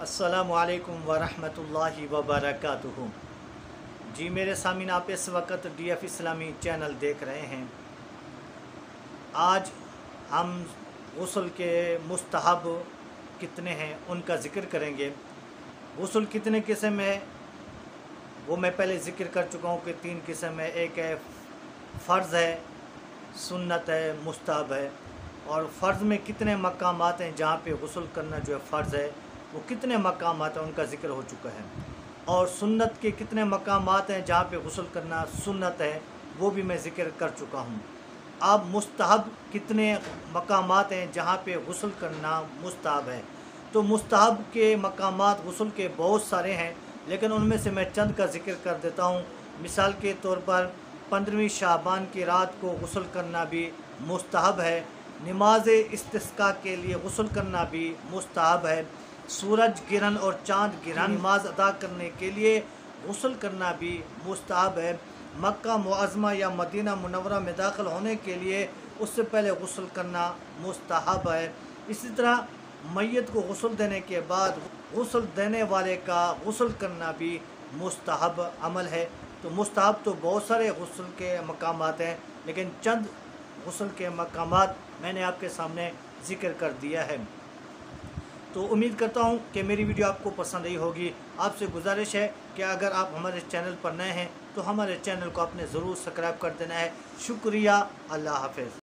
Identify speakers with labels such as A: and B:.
A: السلام علیکم ورحمۃ اللہ وبرکاتہ۔ جی میرے سامعین، آپ اس وقت ڈی ایف اسلامی چینل دیکھ رہے ہیں۔ آج ہم غسل کے مستحب کتنے ہیں ان کا ذکر کریں گے۔ غسل کتنے قسم ہے وہ میں پہلے ذکر کر چکا ہوں کہ 3 قسم ہے۔ ایک ہے فرض ہے، سنت ہے، مستحب ہے۔ اور فرض میں کتنے مقامات ہیں جہاں پہ غسل کرنا جو ہے فرض ہے، وہ کتنے مقامات ہیں ان کا ذکر ہو چکا ہے۔ اور سنت کے کتنے مقامات ہیں جہاں پہ غسل کرنا سنت ہے، وہ بھی میں ذکر کر چکا ہوں۔ اب مستحب کتنے مقامات ہیں جہاں پہ غسل کرنا مستحب ہے۔ تو مستحب کے مقامات غسل کے بہت سارے ہیں، لیکن ان میں سے میں چند کا ذکر کر دیتا ہوں۔ مثال کے طور پر 15ویں شعبان کی رات کو غسل کرنا بھی مستحب ہے۔ نماز استسقاء کے لیے غسل کرنا بھی مستحب ہے۔ سورج گرہن اور چاند گرہن نماز ادا کرنے کے لیے غسل کرنا بھی مستحب ہے۔ مکہ معظمہ یا مدینہ منورہ میں داخل ہونے کے لیے اس سے پہلے غسل کرنا مستحب ہے۔ اسی طرح میت کو غسل دینے کے بعد غسل دینے والے کا غسل کرنا بھی مستحب عمل ہے۔ تو مستحب تو بہت سارے غسل کے مقامات ہیں، لیکن چند غسل کے مقامات میں نے آپ کے سامنے ذکر کر دیا ہے۔ تو امید کرتا ہوں کہ میری ویڈیو آپ کو پسند آئی ہوگی۔ آپ سے گزارش ہے کہ اگر آپ ہمارے چینل پر نئے ہیں تو ہمارے چینل کو آپ نے ضرور سبسکرائب کر دینا ہے۔ شکریہ، اللہ حافظ۔